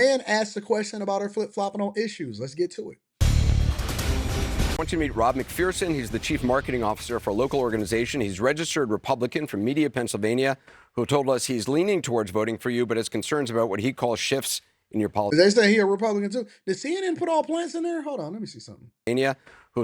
man asked a question about her flip-flopping on issues. Let's get to it. I want you to meet Rob McPherson. He's the chief marketing officer for a local organization. He's registered Republican from Media, Pennsylvania, who told us he's leaning towards voting for you, but has concerns about what he calls shifts in your policy. They say he a Republican too. Did CNN put all plants in there? Hold on, let me see something.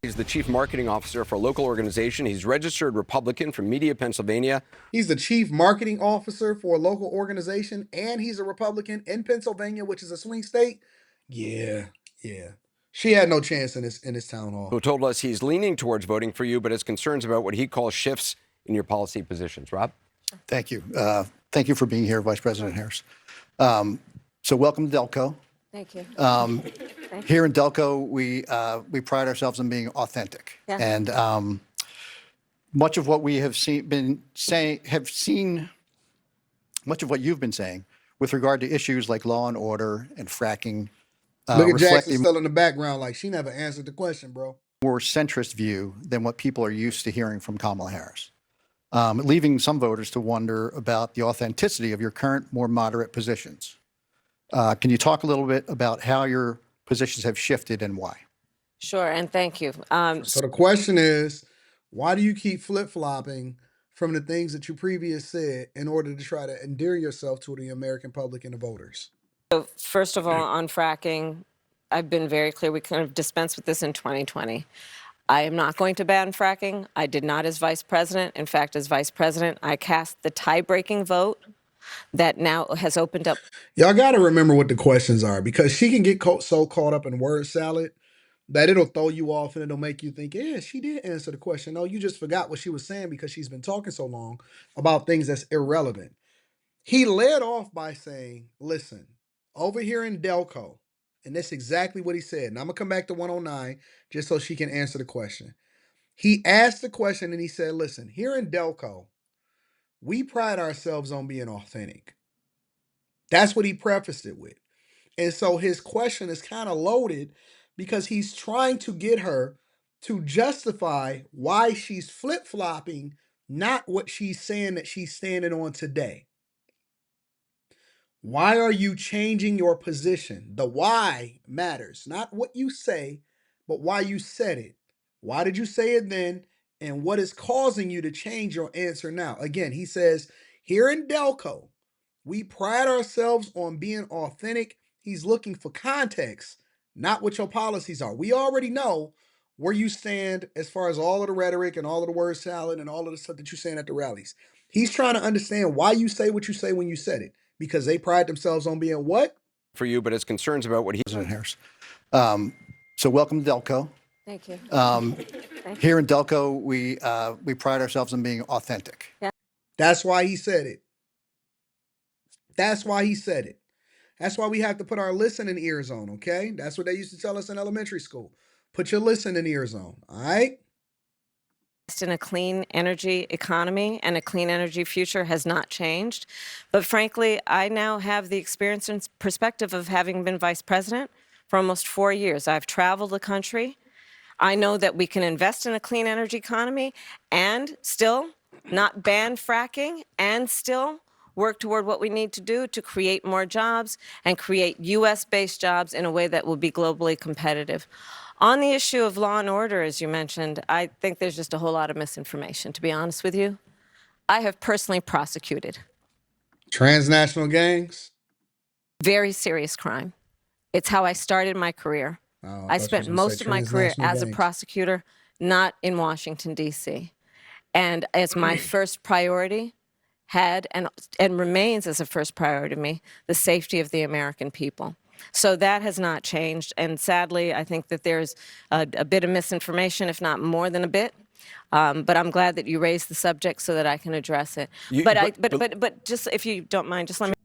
He's the chief marketing officer for a local organization. He's registered Republican from Media, Pennsylvania. He's the chief marketing officer for a local organization, and he's a Republican in Pennsylvania, which is a swing state. Yeah. She had no chance in this town hall. Who told us he's leaning towards voting for you, but has concerns about what he calls shifts in your policy positions. Rob? Thank you. Thank you for being here, Vice President Harris. So welcome to Delco. Thank you. Here in Delco, we pride ourselves on being authentic. Yeah. And much of what we have much of what you've been saying with regard to issues like law and order and fracking. Look at reflect Jackson still in the background like she never answered the question, bro. More centrist view than what people are used to hearing from Kamala Harris, leaving some voters to wonder about the authenticity of your current, more moderate positions. Can you talk a little bit about how your positions have shifted and why? Sure, and thank you. So the question is, why do you keep flip-flopping from the things that you previously said in order to try to endear yourself to the American public and the voters? So first of all, on fracking, I've been very clear. We kind of dispensed with this in 2020. I am not going to ban fracking. I did not as vice president. In fact, as vice president, I cast the tie-breaking vote that now has opened up. Y'all got to remember what the questions are, because she can get so caught up in word salad that it'll throw you off and it'll make you think, yeah, she did answer the question. No, you just forgot what she was saying because she's been talking so long about things that's irrelevant. He led off by saying, listen, over here in Delco, and that's exactly what he said. And I'm going to come back to 109 just so she can answer the question. He asked the question and he said, listen, here in Delco, we pride ourselves on being authentic. That's what he prefaced it with. And so his question is kind of loaded because he's trying to get her to justify why she's flip-flopping, not what she's saying that she's standing on today. Why are you changing your position? The why matters, not what you say, but why you said it. Why did you say it then? And what is causing you to change your answer now? Again, he says, here in Delco, we pride ourselves on being authentic. He's looking for context, not what your policies are. We already know where you stand as far as all of the rhetoric and all of the word salad and all of the stuff that you're saying at the rallies. He's trying to understand why you say what you say when you said it, because they pride themselves on being what? For you, but has concerns about what he... President Harris. So welcome to Delco. Thank you. Here in Delco, we pride ourselves on being authentic. Yeah. That's why he said it. That's why he said it. That's why we have to put our listening ears on, okay? That's what they used to tell us in elementary school. Put your listening ears on, all right? In a clean energy economy and a clean energy future has not changed. But frankly, I now have the experience and perspective of having been vice president for almost 4 years. I've traveled the country. I know that we can invest in a clean energy economy and still not ban fracking and still work toward what we need to do to create more jobs and create U.S.-based jobs in a way that will be globally competitive. On the issue of law and order, as you mentioned, I think there's just a whole lot of misinformation, to be honest with you. I have personally prosecuted transnational gangs. Very serious crime. It's how I started my career. Oh, I spent most of my career as a gangs. prosecutor, not in Washington, D.C. And as my first priority had and remains as a first priority to me, the safety of the American people. So that has not changed. And sadly, I think that there's a bit of misinformation, if not more than a bit. But I'm glad that you raised the subject so that I can address it. But just, if you don't mind, just let me.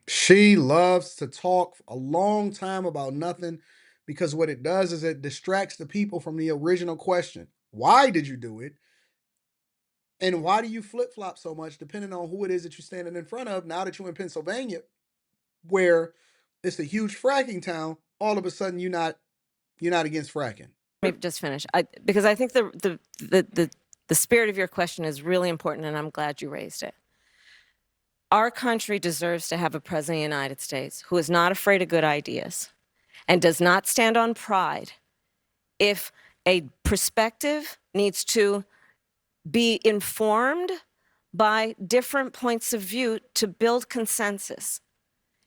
She loves to talk a long time about nothing, because what it does is it distracts the people from the original question. Why did you do it? And why do you flip-flop so much depending on who it is that you're standing in front of? Now that you're in Pennsylvania, where it's a huge fracking town, all of a sudden you're not against fracking. Let me just finish, because I think the spirit of your question is really important, and I'm glad you raised it. Our country deserves to have a president of the United States who is not afraid of good ideas and does not stand on pride. If a perspective needs to be informed by different points of view to build consensus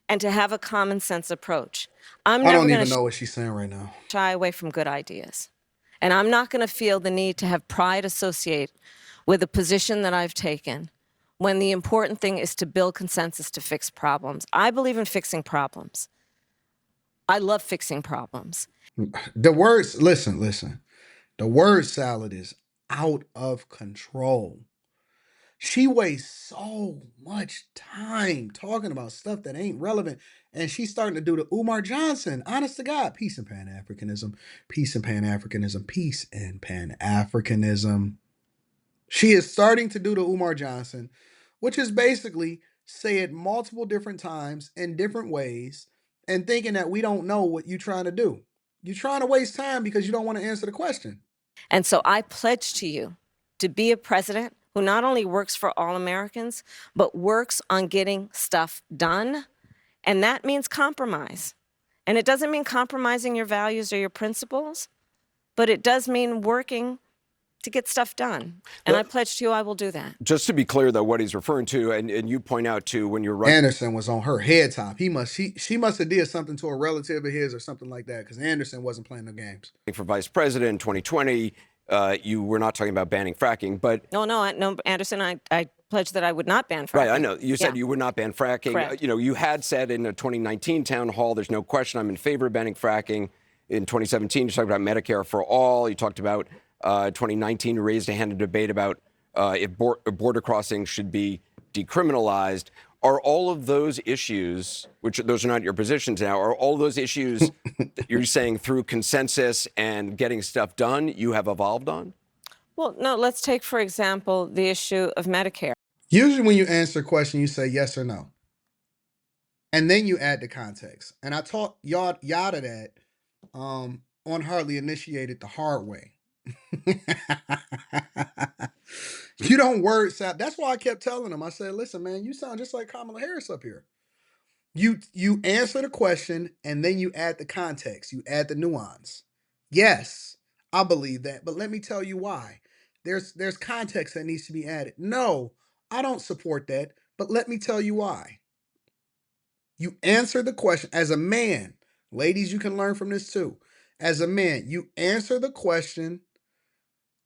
and to have a common sense approach. I'm I never don't going even to know what she's saying right now. shy away from good ideas. And I'm not going to feel the need to have pride associate with a position that I've taken when the important thing is to build consensus to fix problems. I believe in fixing problems. I love fixing problems. The words, listen. The word salad is out of control. She wastes so much time talking about stuff that ain't relevant. And she's starting to do the Umar Johnson. Honest to God. Peace and Pan Africanism. Peace and Pan Africanism. Peace and Pan Africanism. She is starting to do the Umar Johnson, which is basically say it multiple different times in different ways and thinking that we don't know what you're trying to do. You're trying to waste time because you don't want to answer the question. And so I pledge to you to be a president who not only works for all Americans, but works on getting stuff done. And that means compromise. And it doesn't mean compromising your values or your principles, but it does mean working to get stuff done. And I pledge to you I will do that. Just to be clear, though, what he's referring to, and you point out too, when you're running Anderson was on her head top. She must have did something to a relative of his or something like that because Anderson wasn't playing no games. for vice president in 2020, you were not talking about banning fracking, but No, Anderson, I pledged that I would not ban fracking. right, I know. You said Yeah. you would not ban fracking. Correct. You had said in the 2019 town hall, there's no question I'm in favor of banning fracking. In 2017, you talked about Medicare for all. You talked about 2019, you raised a hand in debate about if border crossings should be decriminalized. Are all of those issues, which those are not your positions now, are all those issues that you're saying through consensus and getting stuff done you have evolved on? Well, no, let's take, for example, the issue of Medicare. Usually when you answer a question, you say yes or no. And then you add the context. And I taught yada that on Hardly Initiated the hard way. You don't word salad. That's why I kept telling him. I said, listen, man, you sound just like Kamala Harris up here. You answer the question and then you add the context. You add the nuance. Yes, I believe that, but let me tell you why. There's context that needs to be added. No, I don't support that, but let me tell you why. You answer the question as a man. Ladies, you can learn from this too. As a man, you answer the question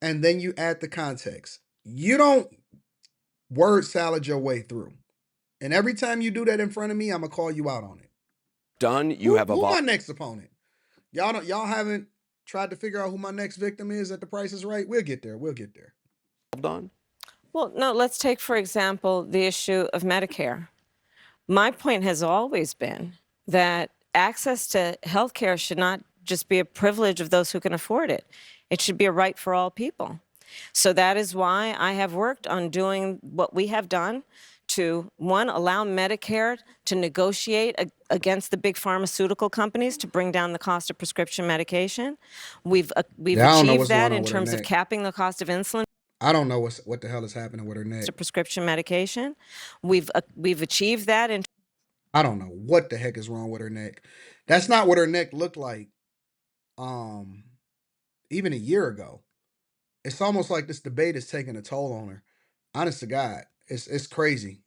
and then you add the context. You don't word salad your way through. And every time you do that in front of me, I'm gonna call you out on it. Done. You have Who evolved. my next opponent? Y'all haven't tried to figure out who my next victim is at The Price is Right. We'll get there. We'll get there. On. Well, no, let's take, for example, the issue of Medicare. My point has always been that access to health care should not just be a privilege of those who can afford it. It should be a right for all people. So that is why I have worked on doing what we have done to, one, allow Medicare to negotiate against the big pharmaceutical companies to bring down the cost of prescription medication. We've Yeah, I don't know achieved what's that going on in with her terms of neck. capping the cost of insulin I don't know what the hell is happening with her neck. to prescription medication. We've achieved that in I don't know what the heck is wrong with her neck. That's not what her neck looked like um even a year ago. It's almost like this debate is taking a toll on her. Honest to God, it's crazy.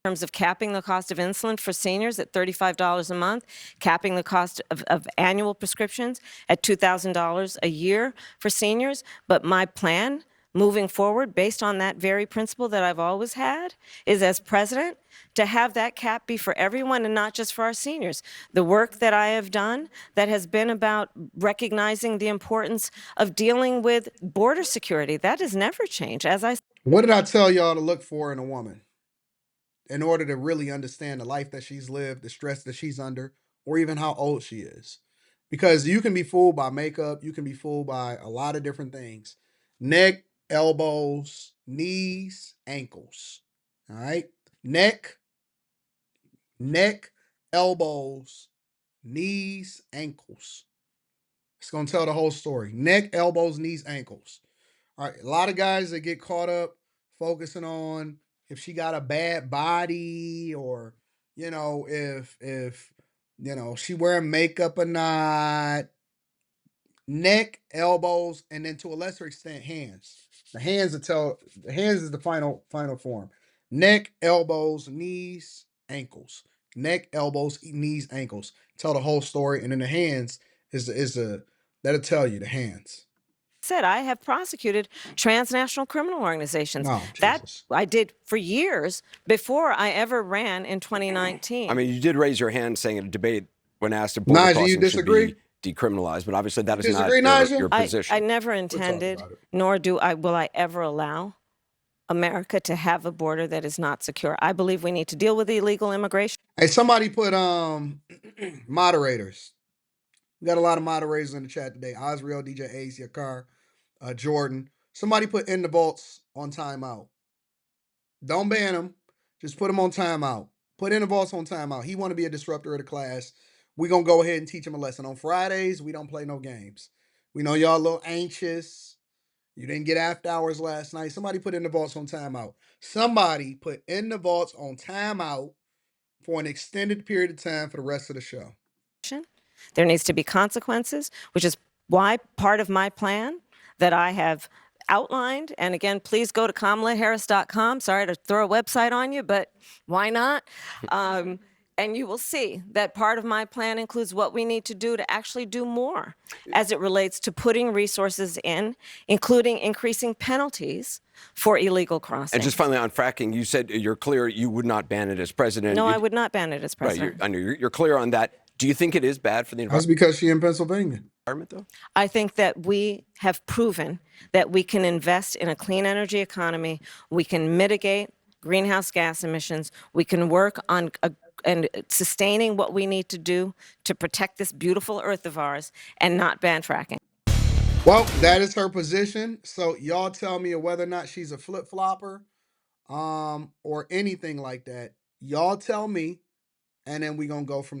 terms of capping the cost of insulin for seniors at $35 a month, capping the cost of annual prescriptions at $2,000 a year for seniors. But my plan moving forward, based on that very principle that I've always had, is as president to have that cap be for everyone and not just for our seniors. The work that I have done that has been about recognizing the importance of dealing with border security, that has never changed. As I What did I tell y'all to look for in a woman in order to really understand the life that she's lived, the stress that she's under, or even how old she is? Because you can be fooled by makeup, you can be fooled by a lot of different things. Neck, elbows, knees, ankles. All right? Neck, elbows, knees, ankles. It's going to tell the whole story. Neck, elbows, knees, ankles. All right. A lot of guys that get caught up focusing on, if she got a bad body, or if she wearing makeup or not. Neck, elbows, and then to a lesser extent, hands. The hands is the final form. Neck, elbows, knees, ankles. Neck, elbows, knees, ankles. Tell the whole story, and then the hands is that'll tell you the hands. Said I have prosecuted transnational criminal organizations. No, That Jesus. I did for years before I ever ran in 2019. I mean, you did raise your hand saying in a debate when asked if border Naja, you crossing should disagree? be decriminalized, but obviously that is Disagree, not Naja? your position. I never talk intended, about it. nor will I ever allow America to have a border that is not secure. I believe we need to deal with illegal immigration. Hey, somebody put moderators. We got a lot of moderators in the chat today. Osriel, DJ Ace, Yakar, Jordan. Somebody put in the vaults on timeout. Don't ban him. Just put him on timeout. Put in the vaults on timeout. He want to be a disruptor of the class. We're going to go ahead and teach him a lesson. On Fridays, we don't play no games. We know y'all a little anxious. You didn't get after hours last night. Somebody put in the vaults on timeout. Somebody put in the vaults on timeout for an extended period of time for the rest of the show. There needs to be consequences, which is why part of my plan that I have outlined, and again, please go to kamalaharris.com. Sorry to throw a website on you, but why not? And you will see that part of my plan includes what we need to do to actually do more as it relates to putting resources in, including increasing penalties for illegal crossings. And just finally on fracking, you said you're clear you would not ban it as president. No, I would not ban it as Right, president. I know you're clear on that. Do you think it is bad for the That's because she in Pennsylvania. environment, though? I think that we have proven that we can invest in a clean energy economy. We can mitigate greenhouse gas emissions. We can work on and sustaining what we need to do to protect this beautiful earth of ours and not ban fracking. Well, that is her position. So y'all tell me whether or not she's a flip-flopper or anything like that. Y'all tell me, and then we're going to go from there.